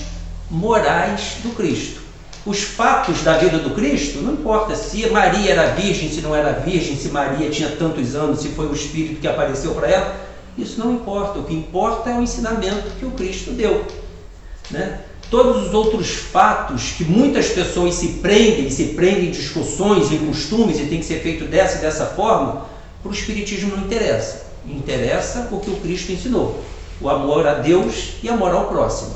morais do Cristo. Os fatos da vida do Cristo, não importa se Maria era virgem, se não era virgem, se Maria tinha tantos anos, se foi o Espírito que apareceu para ela, isso não importa. O que importa é o ensinamento que o Cristo deu, né? Todos os outros fatos que muitas pessoas se prendem em discussões, em costumes, e tem que ser feito dessa e dessa forma, para o Espiritismo não interessa. Interessa o que o Cristo ensinou, o amor a Deus e amor ao próximo.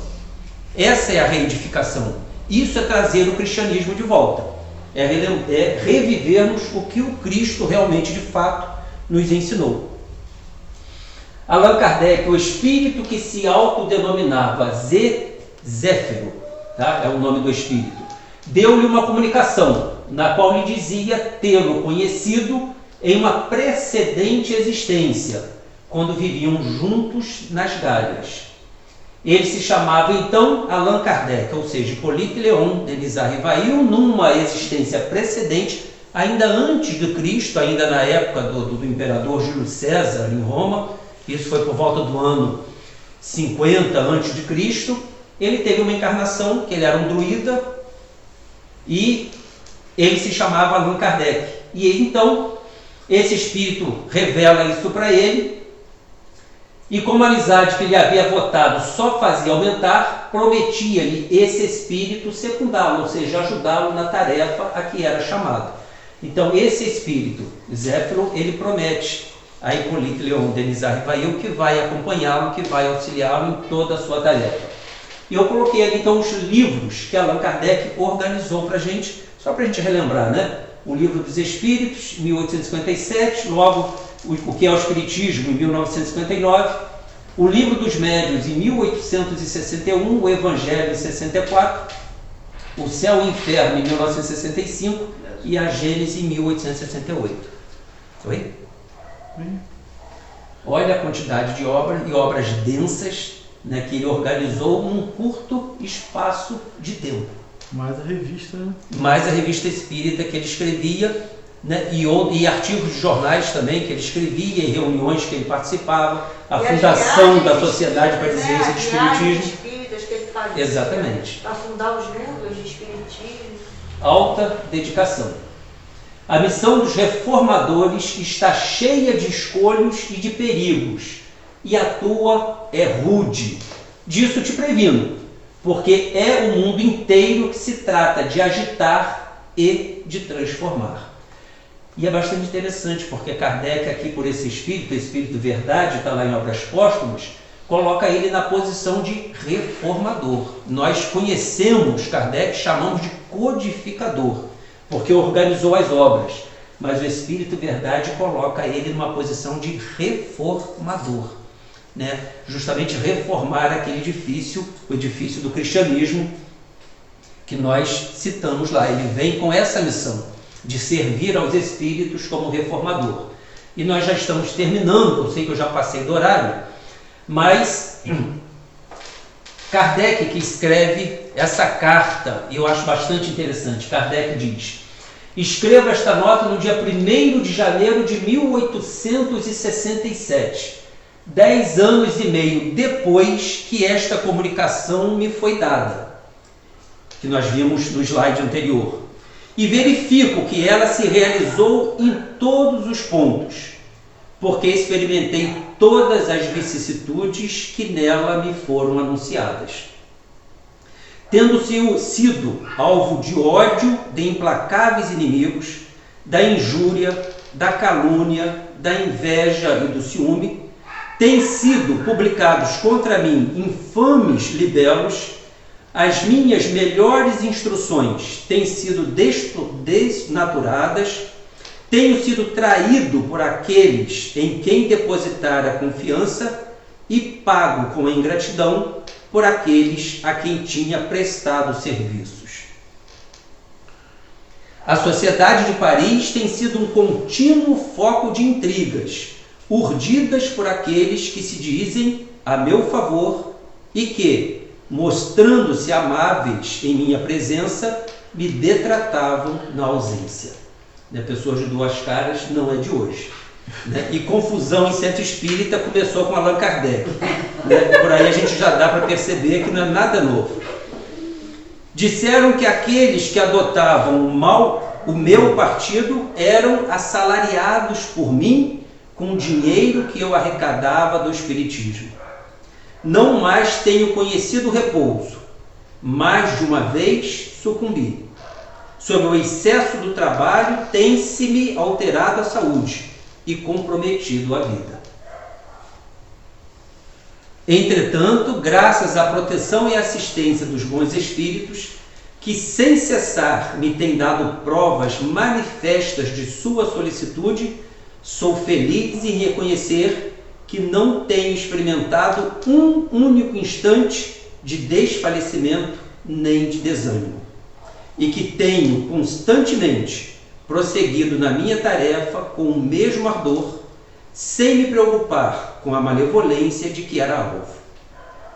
Essa é a reedificação. Isso é trazer o cristianismo de volta. É revivermos o que o Cristo realmente, de fato, nos ensinou. Allan Kardec, o espírito que se autodenominava Zéfiro, tá? É o nome do espírito, deu-lhe uma comunicação, na qual lhe dizia tê-lo conhecido em uma precedente existência, quando viviam juntos nas Galhas. Ele se chamava então Allan Kardec, ou seja, Hippolyte Léon Denis Rivail, numa existência precedente, ainda antes de Cristo, ainda na época do imperador Júlio César em Roma. Isso foi por volta do ano 50 a.C. Ele teve uma encarnação, que ele era um druida, e ele se chamava Allan Kardec. E então, esse espírito revela isso para ele, e como a amizade que ele havia votado só fazia aumentar, prometia-lhe esse espírito secundá-lo, ou seja, ajudá-lo na tarefa a que era chamado. Então, esse espírito, Zéfiro, ele promete a Hippolyte Léon Denis Rivail que vai acompanhá-lo, que vai auxiliá-lo em toda a sua tarefa. E eu coloquei ali então os livros que Allan Kardec organizou para a gente, só para a gente relembrar, né? O Livro dos Espíritos, 1857, logo o que é o Espiritismo, em 1959, o Livro dos Médiuns, em 1861, o Evangelho, em 64, o Céu e o Inferno, em 1965 e a Gênese, em 1868. Oi? Olha a quantidade de obras, e obras densas, né, que ele organizou num curto espaço de tempo. Mais a revista, né? Mais a revista espírita que ele escrevia, né, e artigos de jornais também que ele escrevia, e reuniões que ele participava, a fundação da Sociedade para a Ciência do Espiritismo. Espíritas que ele fazia, exatamente. Para fundar os núcleos de espiritismo. Alta dedicação. A missão dos reformadores está cheia de escolhos e de perigos, e a tua é rude. Disso te previno, porque é o mundo inteiro que se trata de agitar e de transformar. E é bastante interessante, porque Kardec, aqui por esse espírito verdade, está lá em Obras Póstumas, coloca ele na posição de reformador. Nós conhecemos Kardec, chamamos de codificador, porque organizou as obras, mas o Espírito Verdade coloca ele numa posição de reformador, né? Justamente reformar aquele edifício, o edifício do cristianismo, que nós citamos lá. Ele vem com essa missão de servir aos espíritos como reformador. E nós já estamos terminando, eu sei que eu já passei do horário, mas Kardec, que escreve essa carta, e eu acho bastante interessante, Kardec diz: escreva esta nota no dia 1º de janeiro de 1867, 10 anos e meio depois que esta comunicação me foi dada, que nós vimos no slide anterior, e verifico que ela se realizou em todos os pontos, porque experimentei todas as vicissitudes que nela me foram anunciadas. Tendo sido alvo de ódio de implacáveis inimigos, da injúria, da calúnia, da inveja e do ciúme, têm sido publicados contra mim infames libelos, as minhas melhores instruções têm sido desnaturadas, tenho sido traído por aqueles em quem depositar a confiança e pago com a ingratidão por aqueles a quem tinha prestado serviços. A Sociedade de Paris tem sido um contínuo foco de intrigas, urdidas por aqueles que se dizem a meu favor e que, mostrando-se amáveis em minha presença, me detratavam na ausência. Pessoas de duas caras não é de hoje. E confusão em centro espírita começou com Allan Kardec. Por aí a gente já dá para perceber que não é nada novo. Disseram que aqueles que adotavam o meu partido eram assalariados por mim com o dinheiro que eu arrecadava do espiritismo. Não mais tenho conhecido repouso. Mais de uma vez sucumbi. Sob o excesso do trabalho, tem-se-me alterado a saúde e comprometido a vida. Entretanto, graças à proteção e assistência dos bons espíritos, que sem cessar me têm dado provas manifestas de sua solicitude, sou feliz em reconhecer que não tenho experimentado um único instante de desfalecimento nem de desânimo, e que tenho constantemente prosseguido na minha tarefa com o mesmo ardor, sem me preocupar com a malevolência de que era alvo.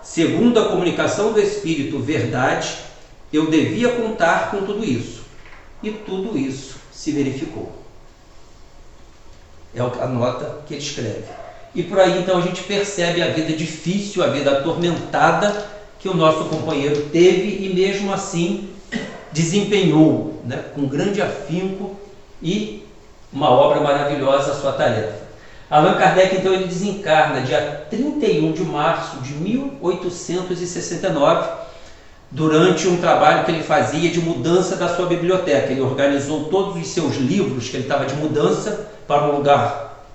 Segundo a comunicação do Espírito Verdade, eu devia contar com tudo isso, e tudo isso se verificou. É a nota que ele escreve. E por aí então a gente percebe a vida difícil, a vida atormentada que o nosso companheiro teve e mesmo assim desempenhou, né, com grande afinco e uma obra maravilhosa a sua tarefa. Allan Kardec então ele desencarna dia 31 de março de 1869, durante um trabalho que ele fazia de mudança da sua biblioteca. Ele organizou todos os seus livros, que ele estava de mudança, para um lugar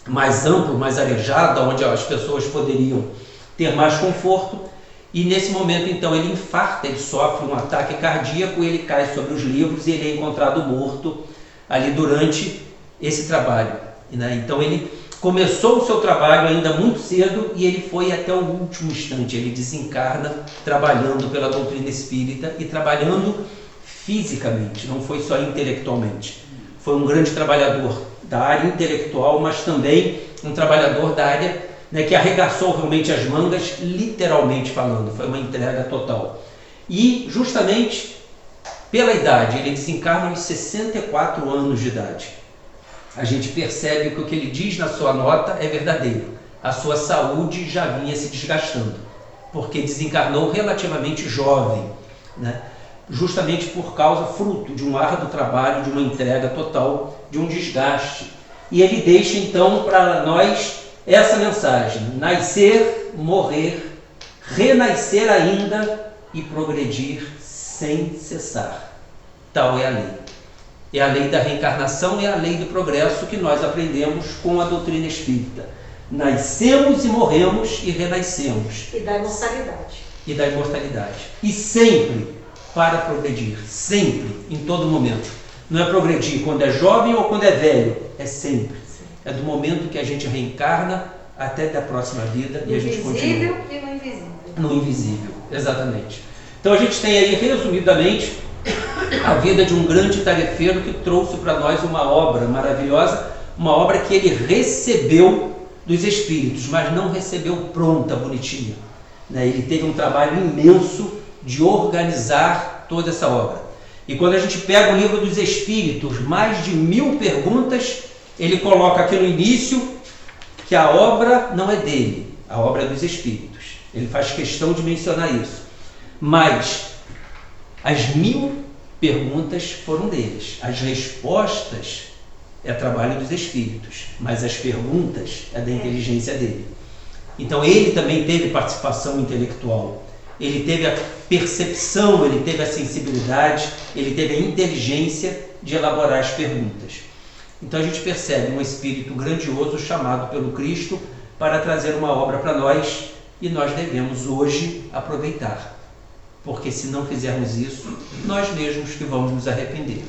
mais amplo, mais arejado, onde as pessoas poderiam ter mais conforto. E nesse momento, então, ele infarta, ele sofre um ataque cardíaco, ele cai sobre os livros e ele é encontrado morto ali durante esse trabalho, né? Então, ele começou o seu trabalho ainda muito cedo e ele foi até o último instante. Ele desencarna trabalhando pela doutrina espírita e trabalhando fisicamente, não foi só intelectualmente. Foi um grande trabalhador da área intelectual, mas também um trabalhador da área, né, que arregaçou realmente as mangas, literalmente falando. Foi uma entrega total. E justamente pela idade, ele desencarna aos 64 anos de idade. A gente percebe que o que ele diz na sua nota é verdadeiro. A sua saúde já vinha se desgastando, porque desencarnou relativamente jovem, né? Justamente por causa, fruto de um árduo trabalho, de uma entrega total, de um desgaste. E ele deixa então para nós essa mensagem: nascer, morrer, renascer ainda e progredir sem cessar. Tal é a lei. É a lei da reencarnação, é a lei do progresso que nós aprendemos com a doutrina espírita. Nascemos e morremos e renascemos. E da imortalidade. E da imortalidade. E sempre para progredir. Sempre, em todo momento. Não é progredir quando é jovem ou quando é velho. É sempre. É do momento que a gente reencarna até da próxima vida e a gente continua. No invisível e no invisível. No invisível, exatamente. Então a gente tem aí, resumidamente, a vida de um grande tarefeiro que trouxe para nós uma obra maravilhosa, uma obra que ele recebeu dos Espíritos, mas não recebeu pronta, bonitinha, né? Ele teve um trabalho imenso de organizar toda essa obra. E quando a gente pega o livro dos Espíritos, mais de 1000 perguntas, ele coloca aqui no início que a obra não é dele, a obra é dos Espíritos. Ele faz questão de mencionar isso. Mas as 1000 perguntas foram deles. As respostas é trabalho dos Espíritos, mas as perguntas é da inteligência dele. Então ele também teve participação intelectual. Ele teve a percepção, ele teve a sensibilidade, ele teve a inteligência de elaborar as perguntas. Então a gente percebe um espírito grandioso chamado pelo Cristo para trazer uma obra para nós e nós devemos hoje aproveitar. Porque se não fizermos isso, nós mesmos que vamos nos arrepender.